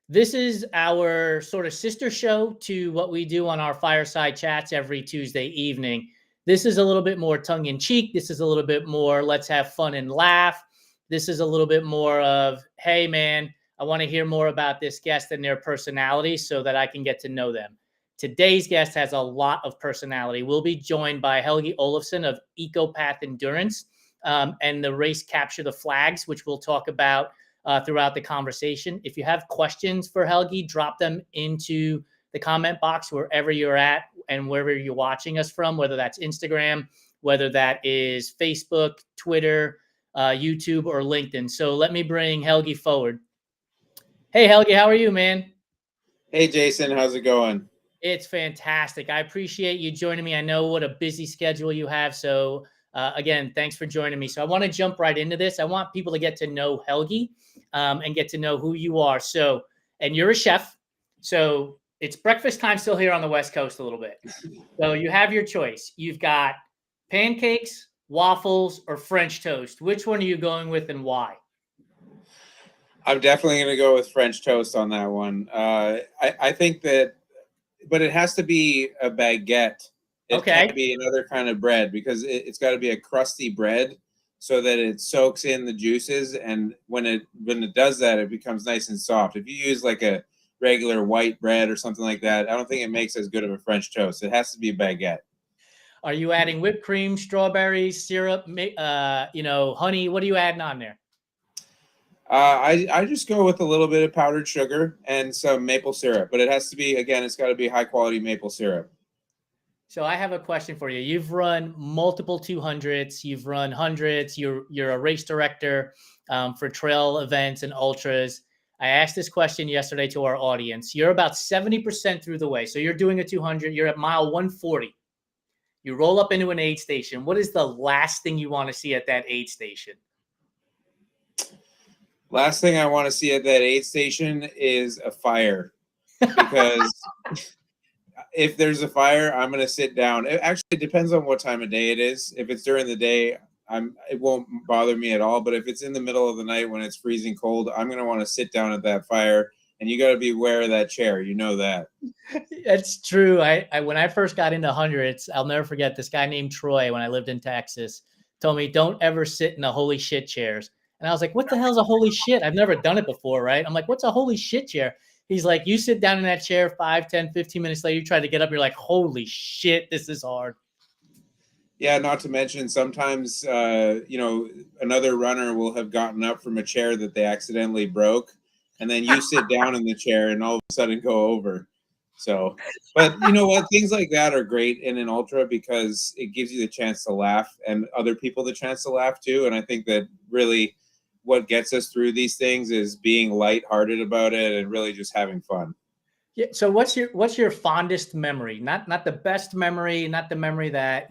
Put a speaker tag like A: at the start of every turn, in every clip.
A: This is our sort of sister show to what we do on our fireside chats every Tuesday evening. This is a little bit more tongue in cheek. This is a little bit more let's have fun and laugh. This is a little bit more of, hey, man, I want to hear more about this guest and their personality so that I can get to know them. Today's guest has a lot of personality. We'll be joined by Helgi Olafson of Ecopath Endurance and the race Capture the Flags, which we'll talk about throughout the conversation. If you have questions for Helgi, drop them into the comment box wherever you're at and wherever you're watching us from, whether that's Instagram, whether that is Facebook, Twitter, YouTube, or LinkedIn. So let me bring Helgi forward. Hey, Helgi, how are you, man?
B: Hey, Jason, how's it going?
A: It's fantastic. I appreciate you joining me. I know what a busy schedule you have. So again, thanks for joining me. So I want to jump right into this. I want people to get to know Helgi and get to know who you are. So, and you're a chef. So it's breakfast time still here on the West Coast a little bit. So you have your choice. You've got pancakes, waffles, or French toast. Which one are you going with and why?
B: I'm definitely going to go with French toast on that one. I think that, but it has to be a baguette. It can't be another kind of bread because it's got to be a crusty bread so that it soaks in the juices. And when it does that, it becomes nice and soft. If you use like a regular white bread or something like that, I don't think it makes as good of a French toast. It has to be a baguette.
A: Are you adding whipped cream, strawberries, syrup, honey? What are you adding on there?
B: I just go with a little bit of powdered sugar and some maple syrup, but it has to be, again, it's got to be high quality maple syrup.
A: So I have a question for you. You've run multiple 200s, you've run hundreds, you're a race director for trail events and ultras. I asked this question yesterday to our audience. You're about 70% through the way. So you're doing a 200, you're at mile 140. You roll up into an aid station. What is the last thing you want to see at that aid station?
B: Last thing I want to see at that aid station is a fire, because if there's a fire, I'm going to sit down. It actually depends on what time of day it is. If it's during the day, it won't bother me at all. But if it's in the middle of the night when it's freezing cold, I'm going to want to sit down at that fire. And you got to be aware of that chair. You know that.
A: That's true. I when I first got into hundreds, I'll never forget this guy named Troy when I lived in Texas told me, don't ever sit in the holy shit chairs. And I was like, what the hell is a holy shit? I've never done it before, right? I'm like, what's a holy shit chair? He's like, you sit down in that chair 5, 10, 15 minutes later, you try to get up, you're like, holy shit, this is hard.
B: Yeah, not to mention sometimes, another runner will have gotten up from a chair that they accidentally broke, and then you sit down in the chair and all of a sudden go over. So, but you know what? Things like that are great in an ultra because it gives you the chance to laugh and other people the chance to laugh too. And I think that really what gets us through these things is being lighthearted about it and really just having fun.
A: Yeah. So what's your fondest memory? Not the best memory, not the memory that,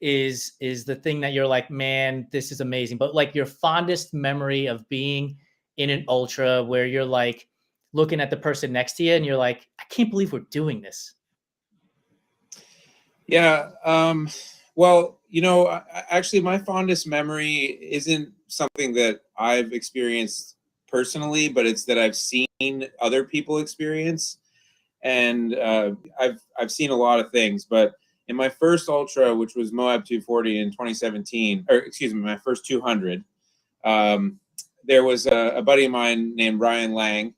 A: is the thing that you're like, man, this is amazing. But like your fondest memory of being in an ultra where you're like looking at the person next to you and you're like, I can't believe we're doing this.
B: Yeah. Well, actually my fondest memory isn't something that I've experienced personally, but it's that I've seen other people experience. And I've seen a lot of things, but in my first ultra, which was Moab 240 in 2017, or excuse me, my first 200, there was a buddy of mine named Ryan Lang,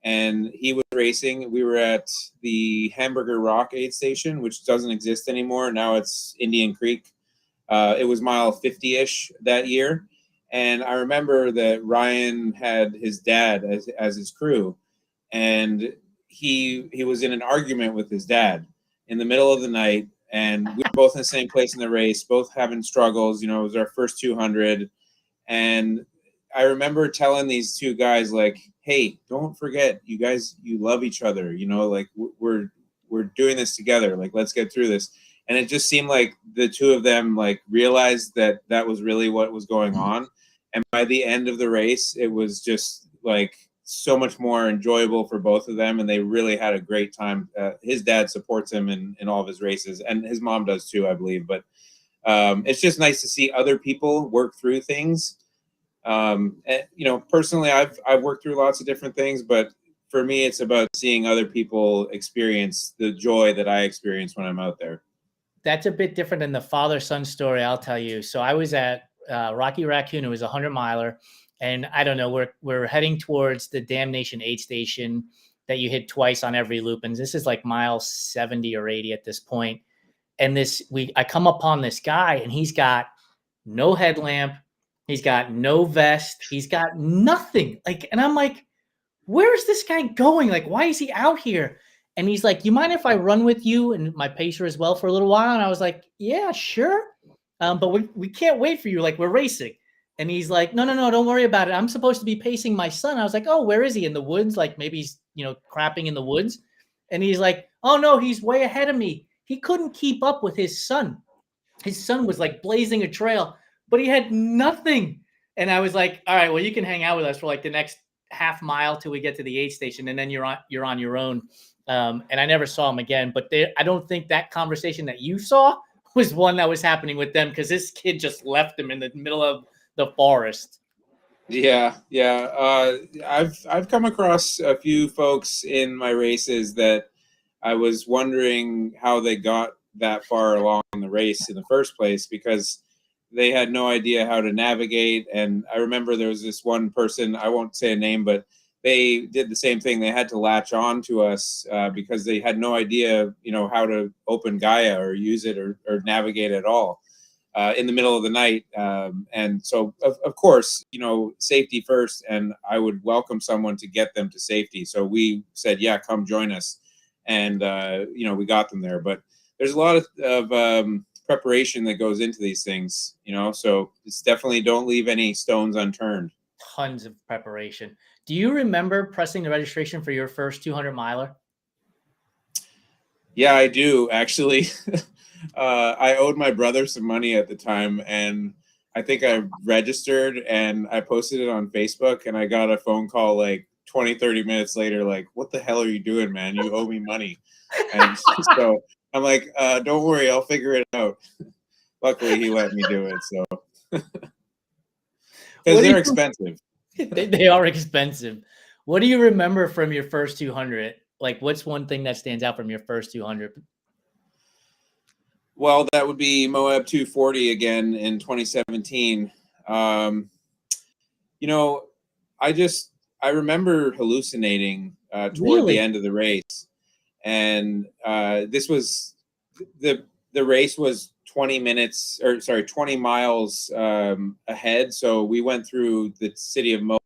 B: and he was racing. We were at the Hamburger Rock aid station, which doesn't exist anymore. Now it's Indian Creek. It was mile 50-ish that year. And I remember that Ryan had his dad as his crew. And he was in an argument with his dad in the middle of the night. And we were both in the same place in the race, both having struggles. It was our first 200. And I remember telling these two guys, like, hey, don't forget, you guys, you love each other, like we're doing this together. Like, let's get through this. And it just seemed like the two of them like realized that was really what was going on. And by the end of the race, it was just like so much more enjoyable for both of them. And they really had a great time. His dad supports him in all of his races, and his mom does too, I believe. But it's just nice to see other people work through things. And, you know, personally, I've worked through lots of different things, but for me, it's about seeing other people experience the joy that I experience when I'm out there.
A: That's a bit different than the father-son story, I'll tell you. So I was at Rocky Raccoon. It was a 100-miler. And I don't know, we're heading towards the Damnation aid station that you hit twice on every loop. And this is like mile 70 or 80 at this point. And I come upon this guy, and he's got no headlamp. He's got no vest. He's got nothing. Like, and I'm like, where is this guy going? Like, why is he out here? And he's like, you mind if I run with you and my pacer as well for a little while? And I was like, yeah, sure. But we can't wait for you. Like, we're racing. And he's like, no, don't worry about it. I'm supposed to be pacing my son. I was like, oh, where is he? In the woods? Like, maybe he's, crapping in the woods. And he's like, oh, no, he's way ahead of me. He couldn't keep up with his son. His son was like blazing a trail, but he had nothing. And I was like, all right, well, you can hang out with us for like the next half mile till we get to the aid station, and then you're on your own. And I never saw him again. But I don't think that conversation that you saw was one that was happening with them, because this kid just left him in the middle of the forest.
B: Yeah. I've come across a few folks in my races that I was wondering how they got that far along in the race in the first place, because they had no idea how to navigate. And I remember there was this one person, I won't say a name, but they did the same thing. They had to latch on to us because they had no idea, how to open Gaia or use it or navigate at all in the middle of the night. And so, of course, safety first, and I would welcome someone to get them to safety. So we said, yeah, come join us. And, we got them there. But there's a lot of preparation that goes into these things, so it's definitely, don't leave any stones unturned.
A: Tons of preparation. Do you remember pressing the registration for your first 200-miler?
B: Yeah, I do, actually. I owed my brother some money at the time, and I think I registered and I posted it on Facebook, and I got a phone call like 20-30 minutes later, like, what the hell are you doing, man? You owe me money. And so I'm like, don't worry, I'll figure it out. Luckily, he let me do it. So, because they're expensive.
A: They are expensive. What do you remember from your first 200? Like, what's one thing that stands out from your first 200?
B: Well, that would be Moab 240 again in 2017. I remember hallucinating toward the end of the race. And this was the race was 20 miles ahead. So we went through the city of Moab,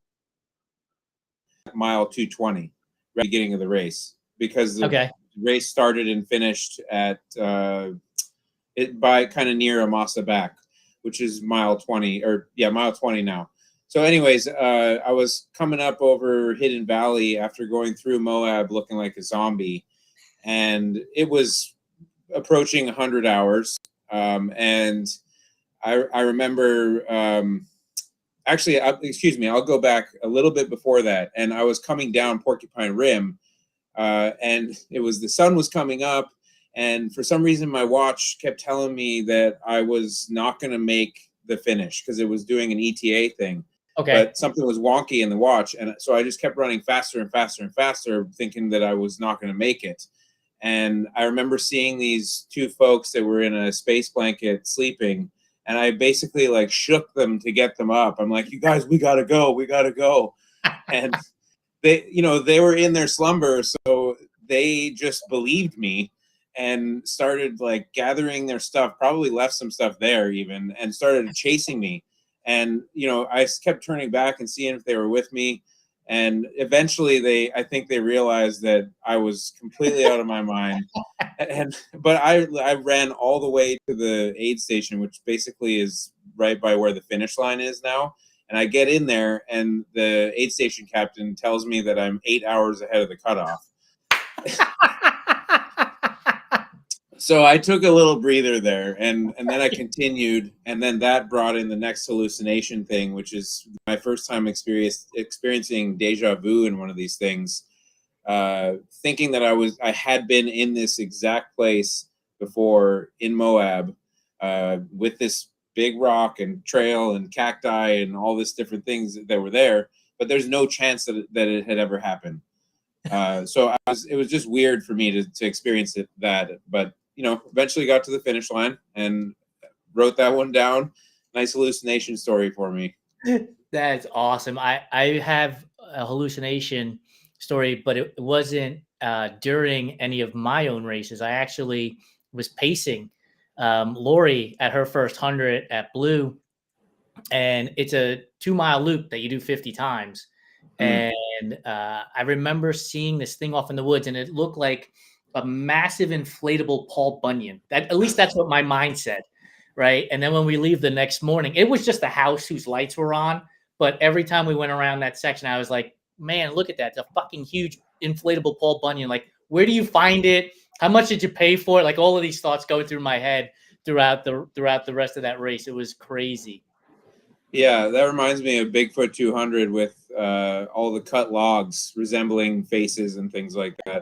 B: mile 220, right at the beginning of the race, because the race started and finished at by kind of near Amasa Back, which is mile 20 now. So anyways, I was coming up over Hidden Valley after going through Moab looking like a zombie, and it was approaching 100 hours. And I remember, actually, excuse me, I'll go back a little bit before that. And I was coming down Porcupine Rim, and the sun was coming up. And for some reason, my watch kept telling me that I was not going to make the finish because it was doing an ETA thing.
A: Okay.
B: But something was wonky in the watch. And so I just kept running faster and faster and faster, thinking that I was not going to make it. And I remember seeing these two folks that were in a space blanket sleeping. And I basically like shook them to get them up. I'm like, you guys, we got to go. We got to go. And they were in their slumber. So they just believed me and started like gathering their stuff, probably left some stuff there even, and started chasing me. And, I kept turning back and seeing if they were with me. And eventually I think they realized that I was completely out of my mind. But I ran all the way to the aid station, which basically is right by where the finish line is now. And I get in there, and the aid station captain tells me that I'm 8 hours ahead of the cutoff. So I took a little breather there, and then I continued, and then that brought in the next hallucination thing, which is my first time experiencing deja vu in one of these things, thinking that I had been in this exact place before in Moab with this big rock and trail and cacti and all this different things that were there, but there's no chance that it had ever happened. So it was just weird for me to experience that, but eventually got to the finish line and wrote that one down. Nice hallucination story for me.
A: That's awesome. I have a hallucination story, but it wasn't during any of my own races. I actually was pacing Lori at her first 100 at Blue, and it's a 2-mile loop that you do 50 times. And I remember seeing this thing off in the woods, and it looked like a massive inflatable Paul Bunyan. At least that's what my mind said, right? And then when we leave the next morning, it was just a house whose lights were on. But every time we went around that section, I was like, man, look at that. It's a fucking huge inflatable Paul Bunyan. Like, where do you find it? How much did you pay for it? Like, all of these thoughts going through my head throughout the rest of that race. It was crazy.
B: Yeah, that reminds me of Bigfoot 200 with all the cut logs resembling faces and things like that.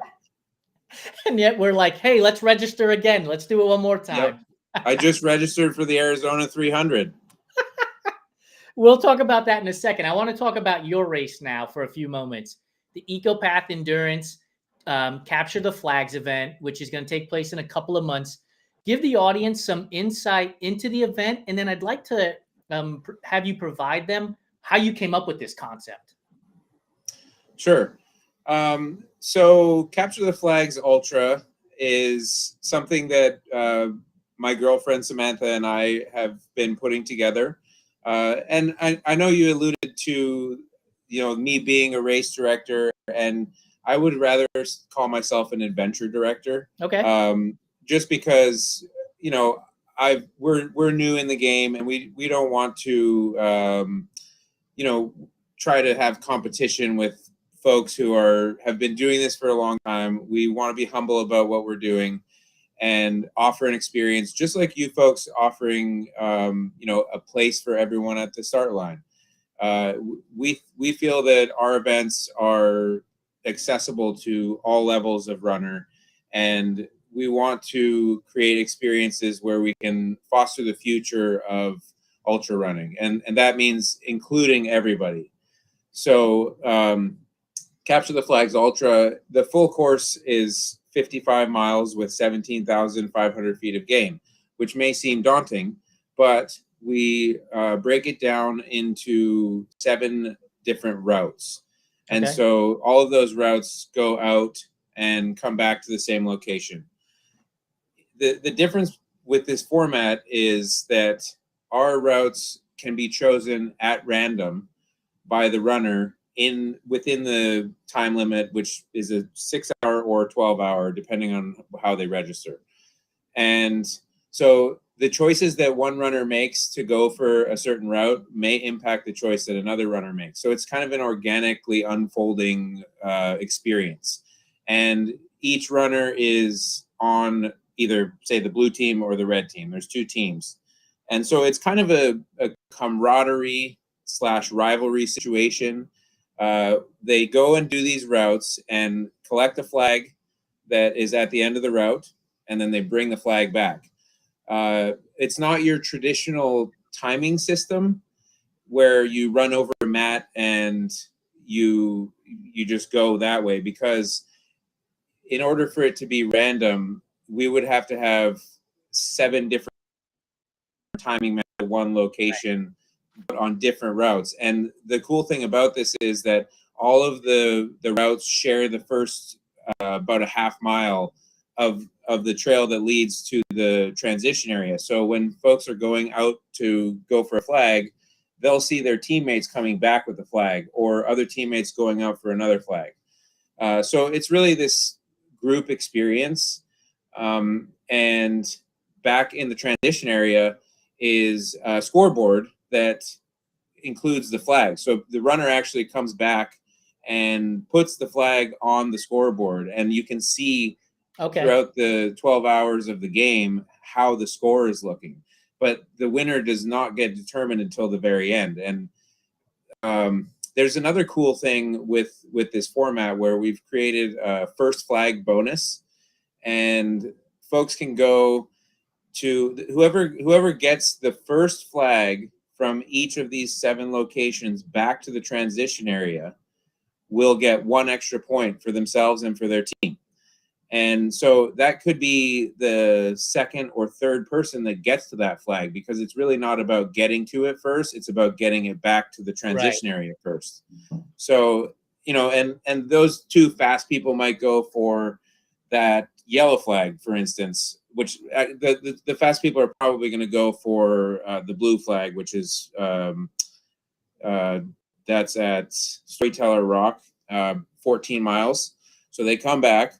A: And yet we're like, hey, let's register again. Let's do it one more time.
B: Yep. I just registered for the Arizona 300.
A: We'll talk about that in a second. I want to talk about your race now for a few moments. The Ecopath Endurance Capture the Flags event, which is going to take place in a couple of months. Give the audience some insight into the event, and then I'd like to have you provide them how you came up with this concept.
B: Sure. So Capture the Flags Ultra is something that my girlfriend Samantha and I have been putting together. And I know you alluded to, me being a race director, and I would rather call myself an adventure director.
A: Okay.
B: Just because, we're new in the game, and we don't want to, try to have competition with folks who have been doing this for a long time. We want to be humble about what we're doing and offer an experience just like you folks offering, a place for everyone at the start line. We feel that our events are accessible to all levels of runner, and we want to create experiences where we can foster the future of ultra running, and that means including everybody. So Capture the Flags Ultra, the full course is 55 miles with 17,500 feet of gain, which may seem daunting, but we break it down into 7 different routes. And
A: Okay.
B: so all of those routes go out and come back to the same location. The difference with this format is that our routes can be chosen at random by the runner within the time limit, which is a 6-hour or 12-hour, depending on how they register. And so the choices that one runner makes to go for a certain route may impact the choice that another runner makes. So it's kind of an organically unfolding experience. And each runner is on either, say, the blue team or the red team. There's 2 teams. And so it's kind of a camaraderie / rivalry situation. They go and do these routes and collect a flag that is at the end of the route, and then they bring the flag back. It's not your traditional timing system where you run over a mat and you just go that way, because in order for it to be random, we would have to have 7 different timing mats at one location on different routes. And the cool thing about this is that all of the routes share the first about a half mile of the trail that leads to the transition area. So when folks are going out to go for a flag, they'll see their teammates coming back with the flag, or other teammates going out for another flag. So it's really this group experience. And back in the transition area is a scoreboard that includes the flag. So the runner actually comes back and puts the flag on the scoreboard, and you can see throughout the 12 hours of the game how the score is looking. But the winner does not get determined until the very end. And there's another cool thing with this format where we've created a first flag bonus, and folks can go to whoever gets the first flag from each of these 7 locations back to the transition area will get 1 extra point for themselves and for their team. And so that could be the second or third person that gets to that flag, because it's really not about getting to it first, it's about getting it back to the transition area first. So, you know, and those 2 fast people might go for that yellow flag, for instance, which the fast people are probably going to go for the blue flag, which is that's at Storyteller Rock, 14 miles. So they come back.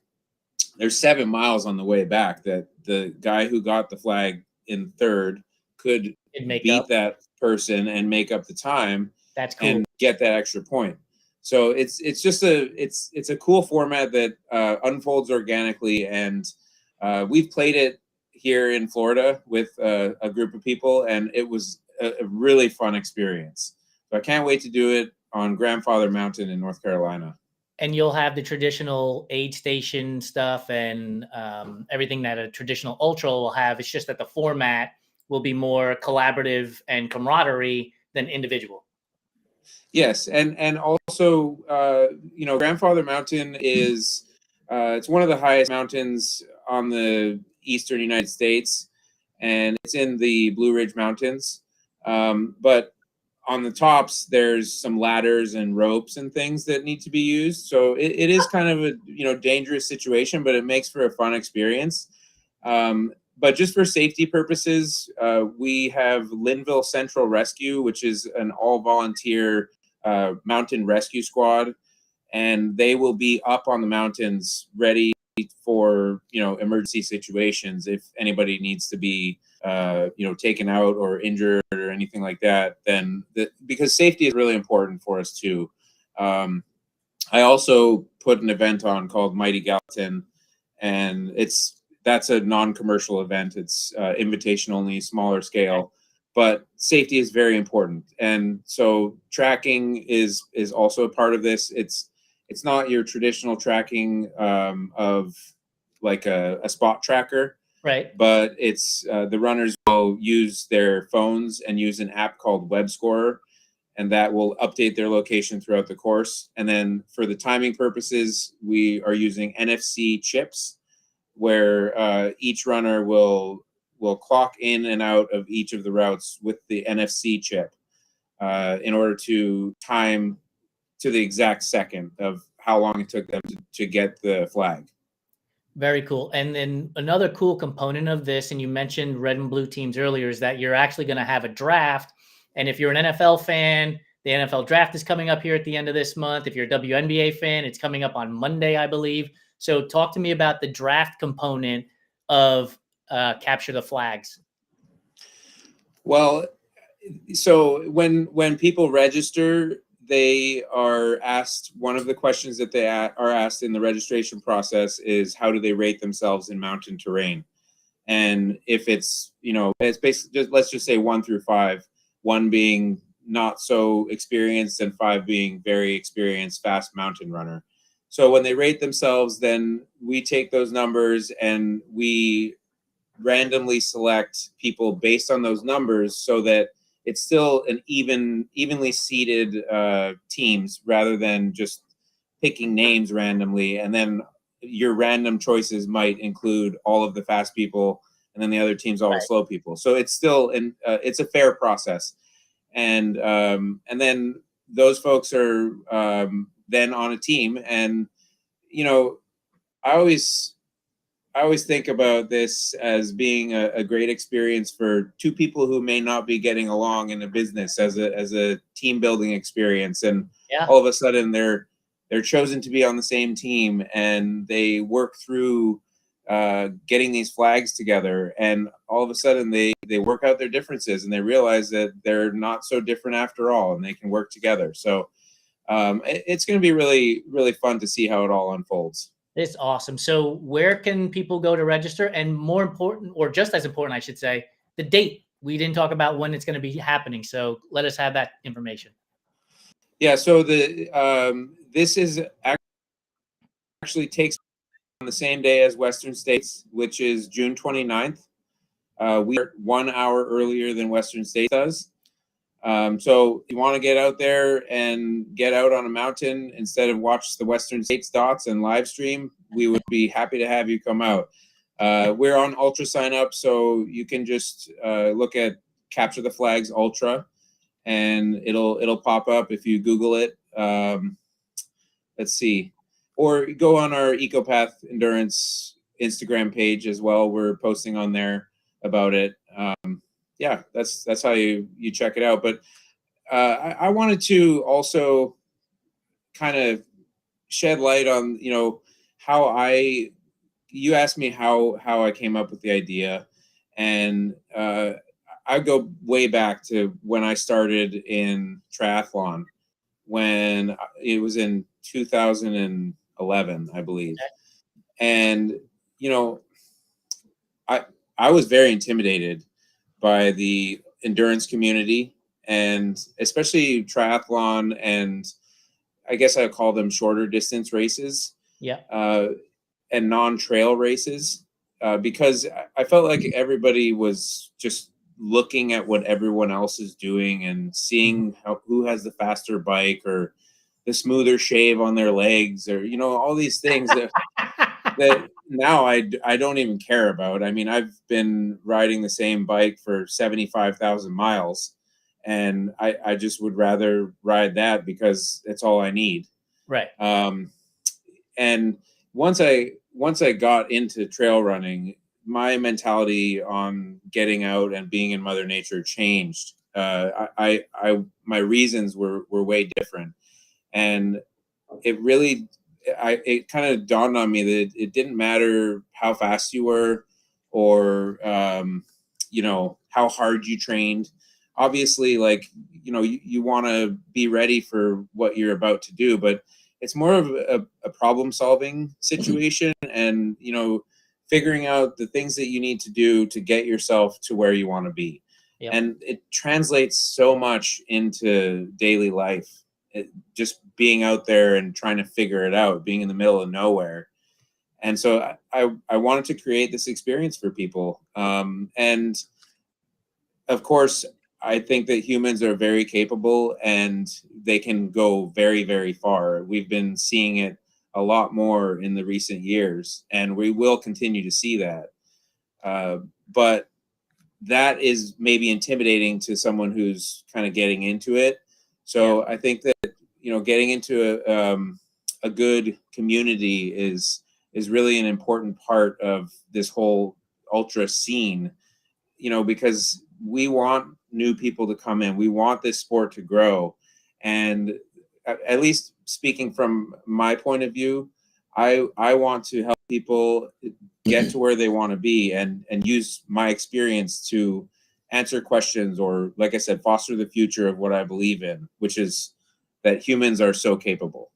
B: There's 7 miles on the way back that the guy who got the flag in third could beat that person and make up the time.
A: That's cool.
B: And get that extra point. So it's just it's a cool format that unfolds organically, and we've played it here in Florida with a group of people, and it was a really fun experience. So I can't wait to do it on Grandfather Mountain in North Carolina.
A: And you'll have the traditional aid station stuff and everything that a traditional ultra will have. It's just that the format will be more collaborative and camaraderie than individual.
B: Yes, and also, you know, Grandfather Mountain is it's one of the highest mountains on the eastern United States, and it's in the Blue Ridge Mountains. But on the tops, there's some ladders and ropes and things that need to be used. So it is kind of a dangerous situation, but it makes for a fun experience. But just for safety purposes, we have Linville Central Rescue, which is an all-volunteer mountain rescue squad, and they will be up on the mountains ready for emergency situations if anybody needs to be taken out or injured or anything like that. Then because safety is really important for us too. I also put an event on called Mighty Gallatin, and that's a non-commercial event. It's invitation only, smaller scale, but safety is very important. And so tracking is also a part of this. It's not your traditional tracking of like a spot tracker,
A: right?
B: But it's the runners will use their phones and use an app called Web Scorer, and that will update their location throughout the course. And then for the timing purposes, we are using NFC chips, where each runner will clock in and out of each of the routes with the NFC chip in order to time to the exact second of how long it took them to get the flag.
A: Very cool. And then another cool component of this, and you mentioned red and blue teams earlier, is that you're actually going to have a draft. And if you're an NFL fan, the NFL draft is coming up here at the end of this month. If you're a WNBA fan, it's coming up on Monday, I believe. So talk to me about the draft component of Capture the Flags.
B: Well, so when people register, they are asked, one of the questions that they are asked in the registration process is, how do they rate themselves in mountain terrain? And if it's, it's basically just, let's just say 1 through 5, 1 being not so experienced and 5 being very experienced, fast mountain runner. So when they rate themselves, then we take those numbers and we randomly select people based on those numbers so that it's still an evenly seated teams, rather than just picking names randomly. And then your random choices might include all of the fast people, and then the other teams all the slow people. So it's still it's a fair process. And then those folks are then on a team. And I always think about this as being a great experience for 2 people who may not be getting along in a business, as a team building experience. And all of a sudden they're chosen to be on the same team, and they work through getting these flags together. And all of a sudden they work out their differences, and they realize that they're not so different after all, and they can work together. So it's going to be really, really fun to see how it all unfolds.
A: It's awesome. So where can people go to register? And more important, or just as important, I should say, the date. We didn't talk about when it's going to be happening. So let us have that information.
B: Yeah. So this is actually takes on the same day as Western States, which is June 29th. We are 1 hour earlier than Western States does. So if you want to get out there and get out on a mountain instead of watch the Western States dots and live stream, we would be happy to have you come out. We're on Ultra sign up, so you can just look at Capture the Flags Ultra, and it'll pop up if you Google it. Let's see, or go on our Ecopath Endurance Instagram page as well. We're posting on there about it. Yeah, that's how you check it out. But I wanted to also kind of shed light on, you know, how you asked me how I came up with the idea, and I go way back to when I started in triathlon, when it was in 2011, I believe. And, you know, I was very intimidated by the endurance community, and especially triathlon, and I guess I call them shorter distance races.
A: Yeah.
B: And non-trail races, because I felt like everybody was just looking at what everyone else is doing and seeing who has the faster bike or the smoother shave on their legs, or, you know, all these things that now I don't even care about. I mean, I've been riding the same bike for 75,000 miles, and I just would rather ride that because it's all I need.
A: Right.
B: And once I got into trail running, my mentality on getting out and being in Mother Nature changed. My reasons were way different, and it kind of dawned on me that it didn't matter how fast you were, or you know, how hard you trained. Obviously, like, you know, you want to be ready for what you're about to do, but it's more of a problem solving situation, and, you know, figuring out the things that you need to do to get yourself to where you want to be.
A: Yep.
B: And it translates so much into daily life. Just being out there and trying to figure it out, being in the middle of nowhere. And so I wanted to create this experience for people. And of course, I think that humans are very capable, and they can go very, very far. We've been seeing it a lot more in the recent years, and we will continue to see that. But that is maybe intimidating to someone who's kind of getting into it. So I think that, you know, getting into a good community is really an important part of this whole ultra scene, you know, because we want new people to come in. We want this sport to grow. And at least speaking from my point of view, I want to help people get to where they want to be, and use my experience to answer questions, or, like I said, foster the future of what I believe in, which is that humans are so capable.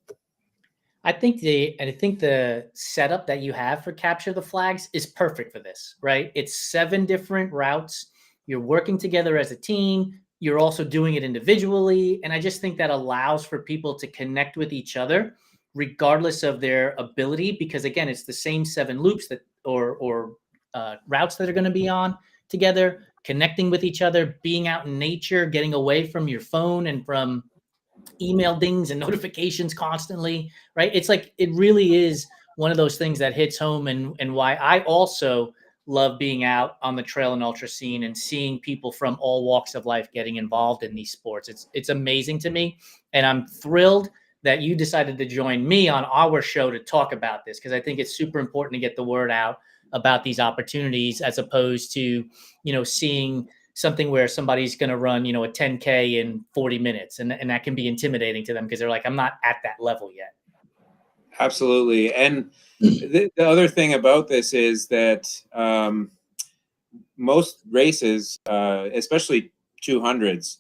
A: I think the setup that you have for Capture the Flags is perfect for this, right? It's 7 different routes. You're working together as a team. You're also doing it individually. And I just think that allows for people to connect with each other regardless of their ability, because again, it's the same 7 loops that or routes that are going to be on together, connecting with each other, being out in nature, getting away from your phone and from email dings and notifications constantly, right? It's like, it really is one of those things that hits home, and why I also love being out on the trail and ultra scene and seeing people from all walks of life getting involved in these sports. It's amazing to me, and I'm thrilled that you decided to join me on our show to talk about this, because I think it's super important to get the word out about these opportunities, as opposed to, you know, seeing something where somebody's going to run, you know, a 10K in 40 minutes. And that can be intimidating to them, because they're like, I'm not at that level yet.
B: Absolutely. And the other thing about this is that most races, especially 200s,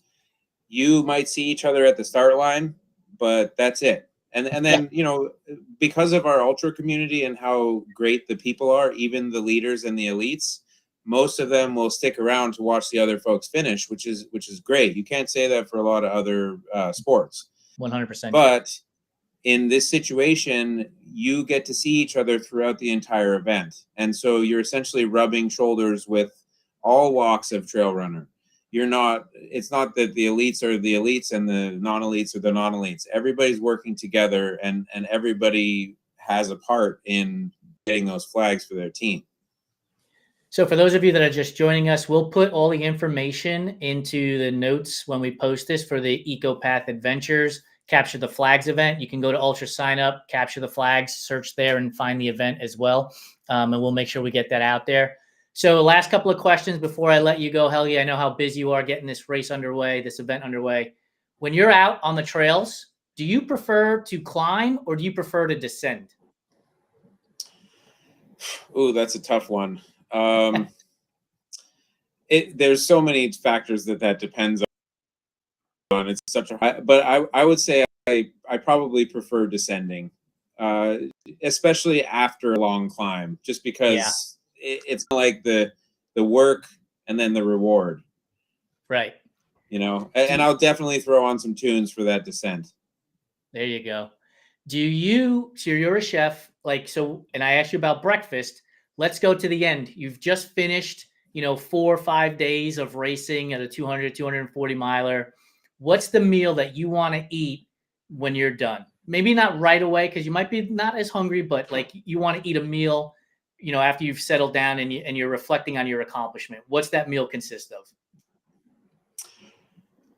B: you might see each other at the start line, but that's it. And then, you know, because of our ultra community and how great the people are, even the leaders and the elites, most of them will stick around to watch the other folks finish, which is great. You can't say that for a lot of other sports.
A: 100%.
B: But in this situation, you get to see each other throughout the entire event. And so you're essentially rubbing shoulders with all walks of trail runner. It's not that the elites are the elites and the non-elites are the non-elites. Everybody's working together, and everybody has a part in getting those flags for their team.
A: So for those of you that are just joining us, we'll put all the information into the notes when we post this for the Ecopath Adventures Capture the Flags event. You can go to Ultra Sign Up, Capture the Flags, search there and find the event as well. And we'll make sure we get that out there. So last couple of questions before I let you go, Helgi. I know how busy you are getting this race underway, this event underway. When you're out on the trails, do you prefer to climb or do you prefer to descend?
B: Ooh, that's a tough one. There's so many factors that depends on. It's such a high, but I would say I probably prefer descending, especially after a long climb, just because it's like the work and then the reward.
A: Right.
B: You know, and I'll definitely throw on some tunes for that descent.
A: There you go. So you're a chef, and I asked you about breakfast. Let's go to the end. You've just finished, 4 or 5 days of racing at a 200, 240 miler. What's the meal that you want to eat when you're done? Maybe not right away, because you might be not as hungry, but like you want to eat a meal, after you've settled down and you're reflecting on your accomplishment. What's that meal consist of?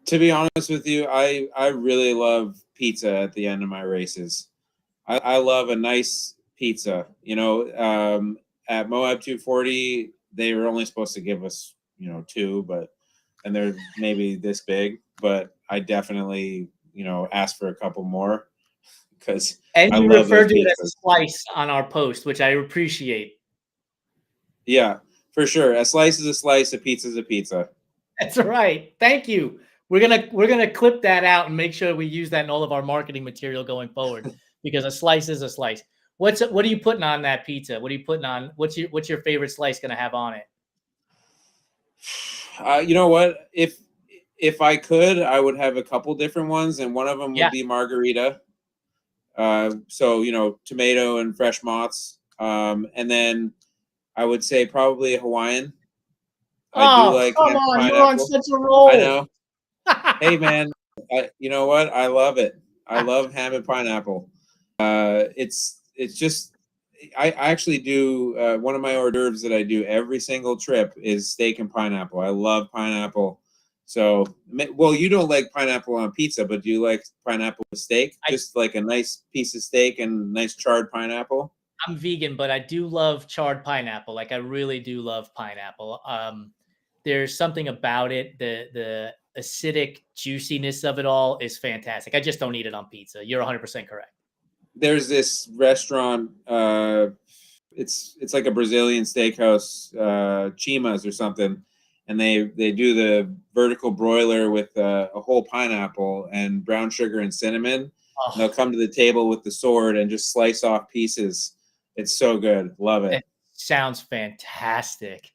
B: To be honest with you, I really love pizza at the end of my races. I love a nice pizza. At Moab 240, they were only supposed to give us, 2, and they're maybe this big, but I definitely, ask for a couple more because
A: and
B: I
A: you
B: love
A: referred
B: those
A: to it as
B: pizzas.
A: a slice on our post, which I appreciate.
B: Yeah, for sure. A slice is a slice. A pizza is a pizza.
A: That's right. Thank you. We're gonna clip that out and make sure we use that in all of our marketing material going forward, because a slice is a slice. What are you putting on that pizza? What are you putting on? What's your favorite slice gonna have on it?
B: You know what? If I could, I would have a couple different ones, and one of them would be margarita. So tomato and fresh mozz, and then I would say probably a Hawaiian. I do like
A: come on,
B: pineapple.
A: you're on such a roll.
B: I know. Hey man, you know what? I love it. I love ham and pineapple. It's just I actually do one of my hors d'oeuvres that I do every single trip is steak and pineapple. I love pineapple. So, well, you don't like pineapple on pizza, but do you like pineapple with steak? Just like a nice piece of steak and nice charred pineapple?
A: I'm vegan, but I do love charred pineapple. Like I really do love pineapple. There's something about it. The acidic juiciness of it all is fantastic. I just don't eat it on pizza. You're 100% correct.
B: There's this restaurant. It's like a Brazilian steakhouse, Chima's or something, and they do the vertical broiler with a whole pineapple and brown sugar and cinnamon. Oh. And they'll come to the table with the sword and just slice off pieces. It's so good. Love it.
A: It sounds fantastic.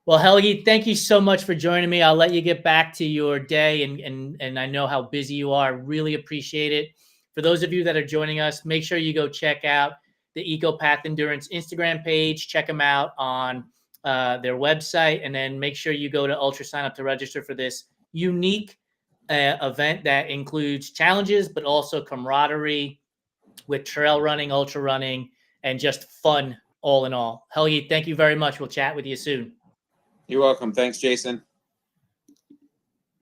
A: Well, Helgi, thank you so much for joining me. I'll let you get back to your day, and I know how busy you are. Really appreciate it. For those of you that are joining us, make sure you go check out the Ecopath Endurance Instagram page. Check them out on their website, and then make sure you go to Ultra Sign Up to register for this unique event that includes challenges, but also camaraderie with trail running, ultra running, and just fun all in all. Helgi, thank you very much. We'll chat with you soon.
B: You're welcome. Thanks, Jason.